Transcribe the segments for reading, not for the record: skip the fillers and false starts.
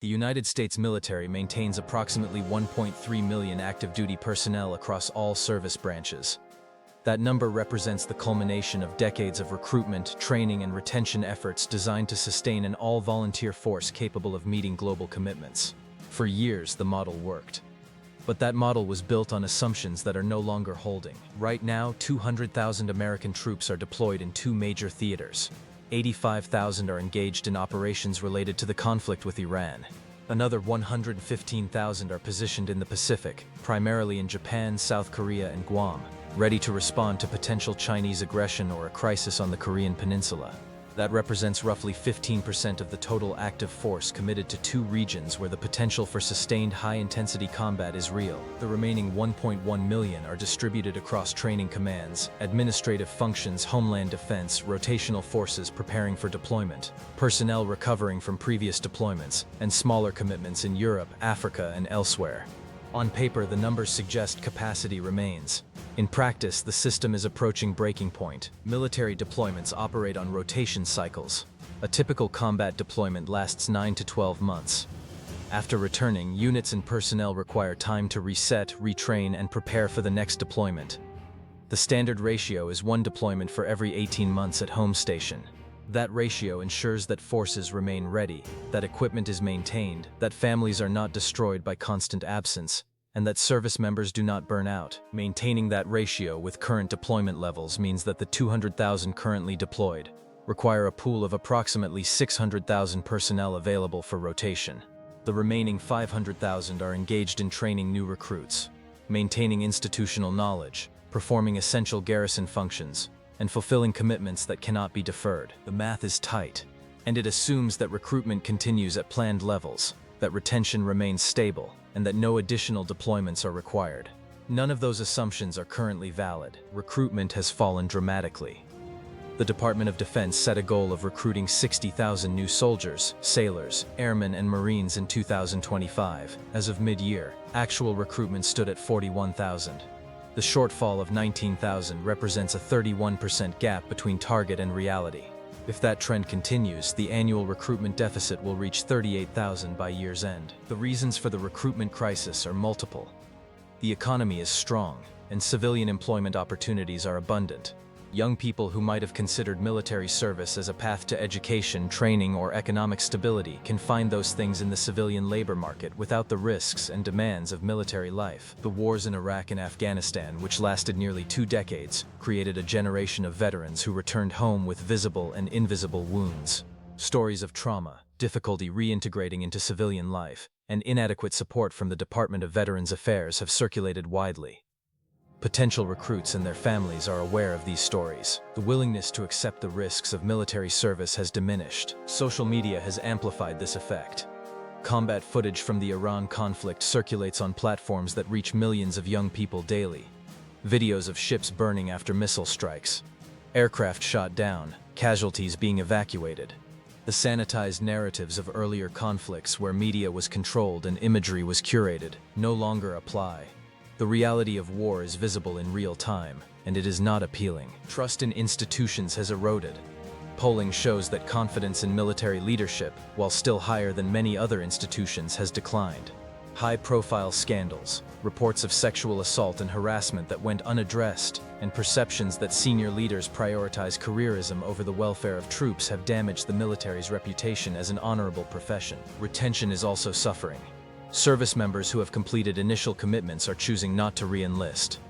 The United States military maintains approximately 1.3 million active duty personnel across all service branches. That number represents the culmination of decades of recruitment, training, and retention efforts designed to sustain an all-volunteer force capable of meeting global commitments. For years, the model worked. But that model was built on assumptions that are no longer holding. Right now, 200,000 American troops are deployed in two major theaters. 85,000 are engaged in operations related to the conflict with Iran. Another 115,000 are positioned in the Pacific, primarily in Japan, South Korea, and Guam, ready to respond to potential Chinese aggression or a crisis on the Korean Peninsula. That represents roughly 15% of the total active force committed to two regions where the potential for sustained high-intensity combat is real. The remaining 1.1 million are distributed across training commands, administrative functions, homeland defense, rotational forces preparing for deployment, personnel recovering from previous deployments, and smaller commitments in Europe, Africa, and elsewhere. On paper, the numbers suggest capacity remains. In practice, the system is approaching breaking point. Military deployments operate on rotation cycles. A typical combat deployment lasts 9 to 12 months. After returning, units and personnel require time to reset, retrain, and prepare for the next deployment. The standard ratio is one deployment for every 18 months at home station. That ratio ensures that forces remain ready, that equipment is maintained, that families are not destroyed by constant absence, and that service members do not burn out. Maintaining that ratio with current deployment levels means that the 200,000 currently deployed require a pool of approximately 600,000 personnel available for rotation. The remaining 500,000 are engaged in training new recruits, maintaining institutional knowledge, performing essential garrison functions, and fulfilling commitments that cannot be deferred. The math is tight, and it assumes that recruitment continues at planned levels, that retention remains stable, and that no additional deployments are required. None of those assumptions are currently valid. Recruitment has fallen dramatically. The Department of Defense set a goal of recruiting 60,000 new soldiers, sailors, airmen, and Marines in 2025. As of mid-year, actual recruitment stood at 41,000. The shortfall of 19,000 represents a 31% gap between target and reality. If that trend continues, the annual recruitment deficit will reach 38,000 by year's end. The reasons for the recruitment crisis are multiple. The economy is strong, and civilian employment opportunities are abundant. Young people who might have considered military service as a path to education, training, or economic stability can find those things in the civilian labor market without the risks and demands of military life. The wars in Iraq and Afghanistan, which lasted nearly 2 decades, created a generation of veterans who returned home with visible and invisible wounds. Stories of trauma, difficulty reintegrating into civilian life, and inadequate support from the Department of Veterans Affairs have circulated widely. Potential recruits and their families are aware of these stories. The willingness to accept the risks of military service has diminished. Social media has amplified this effect. Combat footage from the Iran conflict circulates on platforms that reach millions of young people daily. Videos of ships burning after missile strikes, aircraft shot down, casualties being evacuated. The sanitized narratives of earlier conflicts where media was controlled and imagery was curated no longer apply. The reality of war is visible in real time, and it is not appealing. Trust in institutions has eroded. Polling shows that confidence in military leadership, while still higher than many other institutions, has declined. High-profile scandals, reports of sexual assault and harassment that went unaddressed, and perceptions that senior leaders prioritize careerism over the welfare of troops have damaged the military's reputation as an honorable profession. Retention is also suffering. Service members who have completed initial commitments are choosing not to re-enlist.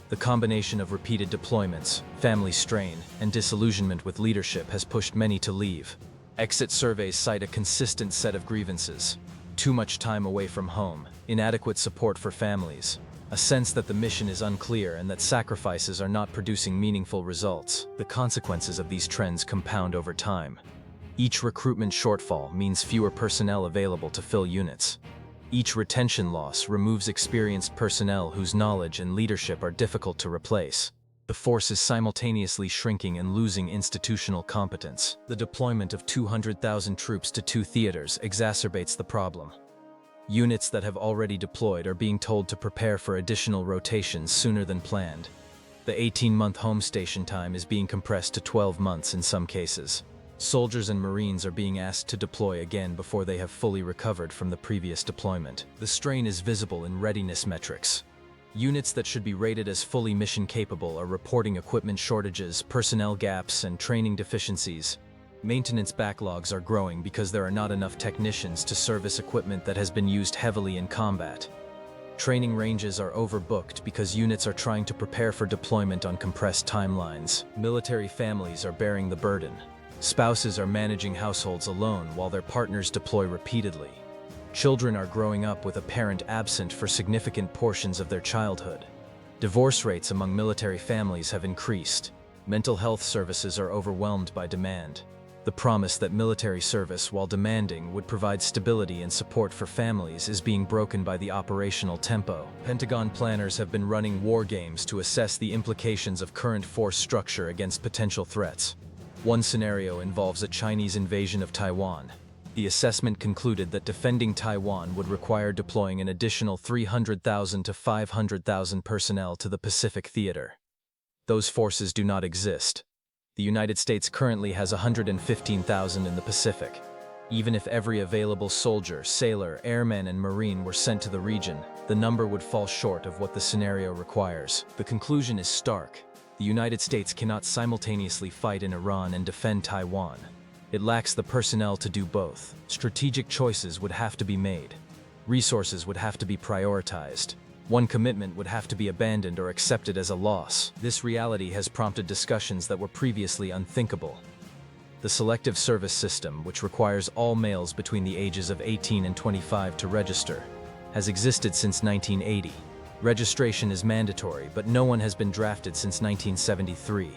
The combination of repeated deployments, family strain, and disillusionment with leadership has pushed many to leave. Exit surveys cite a consistent set of grievances: too much time away from home, inadequate support for families, a sense that the mission is unclear and that sacrifices are not producing meaningful results. The consequences of these trends compound over time. Each recruitment shortfall means fewer personnel available to fill units. Each retention loss removes experienced personnel whose knowledge and leadership are difficult to replace. The force is simultaneously shrinking and losing institutional competence. The deployment of 200,000 troops to 2 theaters exacerbates the problem. Units that have already deployed are being told to prepare for additional rotations sooner than planned. The 18-month home station time is being compressed to 12 months in some cases. Soldiers and Marines are being asked to deploy again before they have fully recovered from the previous deployment. The strain is visible in readiness metrics. Units that should be rated as fully mission-capable are reporting equipment shortages, personnel gaps, and training deficiencies. Maintenance backlogs are growing because there are not enough technicians to service equipment that has been used heavily in combat. Training ranges are overbooked because units are trying to prepare for deployment on compressed timelines. Military families are bearing the burden. Spouses are managing households alone while their partners deploy repeatedly. Children are growing up with a parent absent for significant portions of their childhood. Divorce rates among military families have increased. Mental health services are overwhelmed by demand. The promise that military service, while demanding, would provide stability and support for families is being broken by the operational tempo. Pentagon planners have been running war games to assess the implications of current force structure against potential threats. One scenario involves a Chinese invasion of Taiwan. The assessment concluded that defending Taiwan would require deploying an additional 300,000 to 500,000 personnel to the Pacific theater. Those forces do not exist. The United States currently has 115,000 in the Pacific. Even if every available soldier, sailor, airman, and Marine were sent to the region, the number would fall short of what the scenario requires. The conclusion is stark. The United States cannot simultaneously fight in Iran and defend Taiwan. It lacks the personnel to do both. Strategic choices would have to be made. Resources would have to be prioritized. One commitment would have to be abandoned or accepted as a loss. This reality has prompted discussions that were previously unthinkable. The selective service system, which requires all males between the ages of 18 and 25 to register, has existed since 1980. Registration is mandatory, but no one has been drafted since 1973.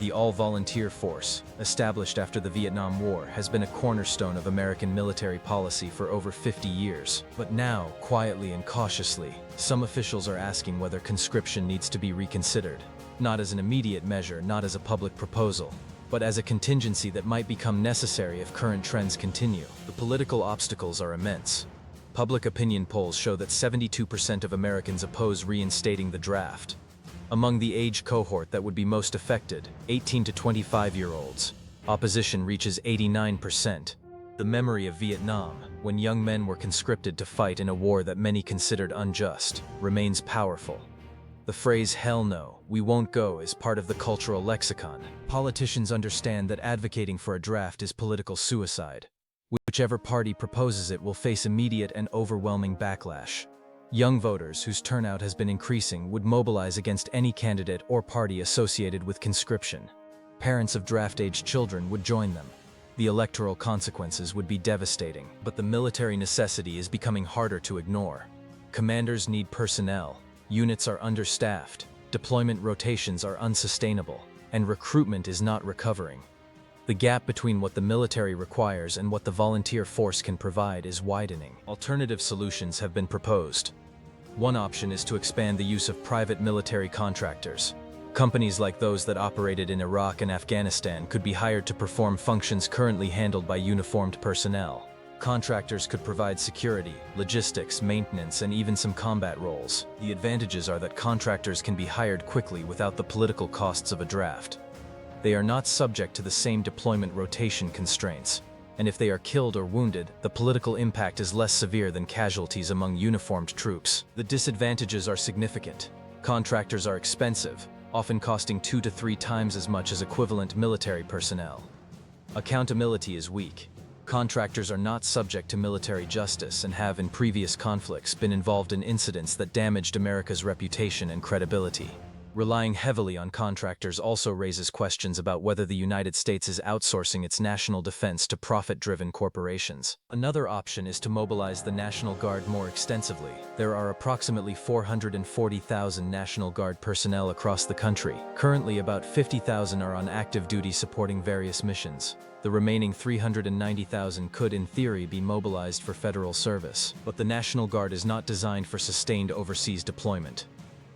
The all-volunteer force, established after the Vietnam War, has been a cornerstone of American military policy for over 50 years. But now, quietly and cautiously, some officials are asking whether conscription needs to be reconsidered. Not as an immediate measure, not as a public proposal, but as a contingency that might become necessary if current trends continue. The political obstacles are immense. Public opinion polls show that 72% of Americans oppose reinstating the draft. Among the age cohort that would be most affected, 18 to 25-year-olds, opposition reaches 89%. The memory of Vietnam, when young men were conscripted to fight in a war that many considered unjust, remains powerful. The phrase "hell no, we won't go" is part of the cultural lexicon. Politicians understand that advocating for a draft is political suicide. Whichever party proposes it will face immediate and overwhelming backlash. Young voters, whose turnout has been increasing, would mobilize against any candidate or party associated with conscription. Parents of draft-age children would join them. The electoral consequences would be devastating, but the military necessity is becoming harder to ignore. Commanders need personnel, units are understaffed, deployment rotations are unsustainable, and recruitment is not recovering. The gap between what the military requires and what the volunteer force can provide is widening. Alternative solutions have been proposed. One option is to expand the use of private military contractors. Companies like those that operated in Iraq and Afghanistan could be hired to perform functions currently handled by uniformed personnel. Contractors could provide security, logistics, maintenance, and even some combat roles. The advantages are that contractors can be hired quickly without the political costs of a draft. They are not subject to the same deployment rotation constraints, and if they are killed or wounded, the political impact is less severe than casualties among uniformed troops. The disadvantages are significant. Contractors are expensive, often costing 2 to 3 times as much as equivalent military personnel. Accountability is weak. Contractors are not subject to military justice and have, in previous conflicts, been involved in incidents that damaged America's reputation and credibility. Relying heavily on contractors also raises questions about whether the United States is outsourcing its national defense to profit-driven corporations. Another option is to mobilize the National Guard more extensively. There are approximately 440,000 National Guard personnel across the country. Currently, about 50,000 are on active duty supporting various missions. The remaining 390,000 could, in theory, be mobilized for federal service. But the National Guard is not designed for sustained overseas deployment.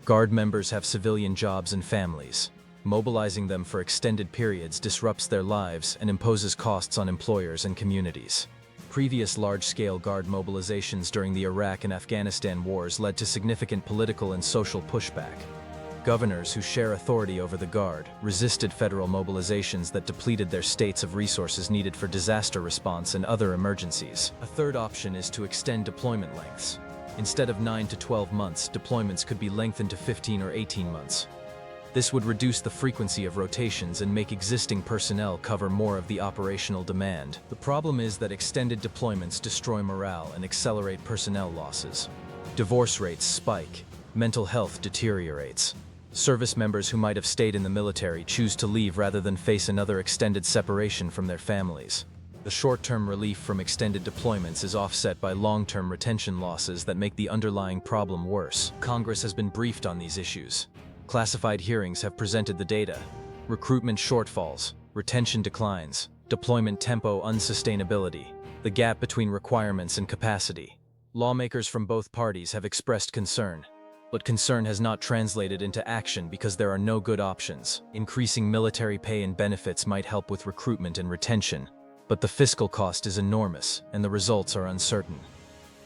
Guard members have civilian jobs and families. Mobilizing them for extended periods disrupts their lives and imposes costs on employers and communities. Previous large-scale Guard mobilizations during the Iraq and Afghanistan wars led to significant political and social pushback. Governors who share authority over the Guard resisted federal mobilizations that depleted their states of resources needed for disaster response and other emergencies. A third option is to extend deployment lengths. Instead of 9 to 12 months, deployments could be lengthened to 15 or 18 months. This would reduce the frequency of rotations and make existing personnel cover more of the operational demand. The problem is that extended deployments destroy morale and accelerate personnel losses. Divorce rates spike. Mental health deteriorates. Service members who might have stayed in the military choose to leave rather than face another extended separation from their families. The short-term relief from extended deployments is offset by long-term retention losses that make the underlying problem worse. Congress has been briefed on these issues. Classified hearings have presented the data. Recruitment shortfalls, retention declines, deployment tempo unsustainability, the gap between requirements and capacity. Lawmakers from both parties have expressed concern. But concern has not translated into action because there are no good options. Increasing military pay and benefits might help with recruitment and retention, but the fiscal cost is enormous and the results are uncertain.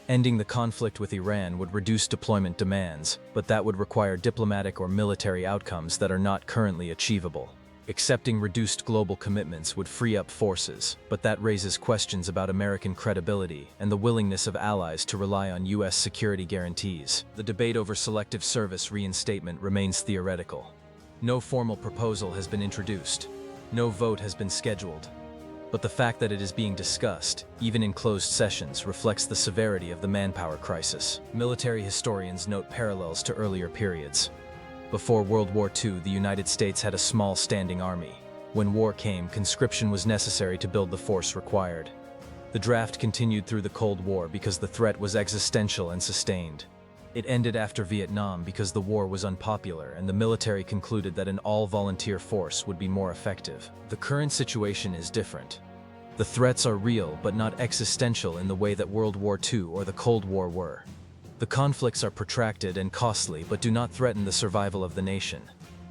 Ending the conflict with Iran would reduce deployment demands, but that would require diplomatic or military outcomes that are not currently achievable. Accepting reduced global commitments would free up forces, but that raises questions about American credibility and the willingness of allies to rely on U.S. security guarantees. The debate over selective service reinstatement remains theoretical. No formal proposal has been introduced. No vote has been scheduled. But the fact that it is being discussed, even in closed sessions, reflects the severity of the manpower crisis. Military historians note parallels to earlier periods. Before World War II, the United States had a small standing army. When war came, conscription was necessary to build the force required. The draft continued through the Cold War because the threat was existential and sustained. It ended after Vietnam because the war was unpopular and the military concluded that an all-volunteer force would be more effective. The current situation is different. The threats are real but not existential in the way that World War II or the Cold War were. The conflicts are protracted and costly but do not threaten the survival of the nation.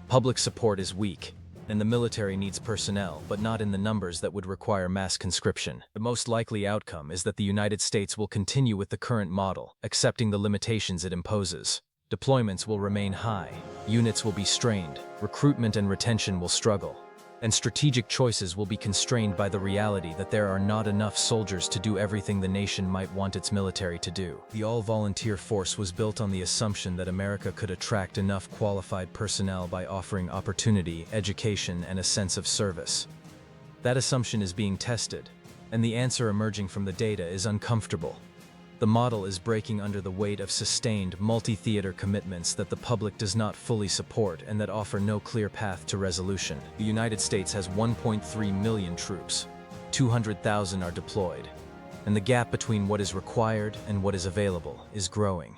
Public support is weak, and the military needs personnel, but not in the numbers that would require mass conscription. The most likely outcome is that the United States will continue with the current model, accepting the limitations it imposes. Deployments will remain high, units will be strained, recruitment and retention will struggle, and strategic choices will be constrained by the reality that there are not enough soldiers to do everything the nation might want its military to do. The all-volunteer force was built on the assumption that America could attract enough qualified personnel by offering opportunity, education, and a sense of service. That assumption is being tested, and the answer emerging from the data is uncomfortable. The model is breaking under the weight of sustained, multi-theater commitments that the public does not fully support and that offer no clear path to resolution. The United States has 1.3 million troops. 200,000 are deployed. And the gap between what is required and what is available is growing.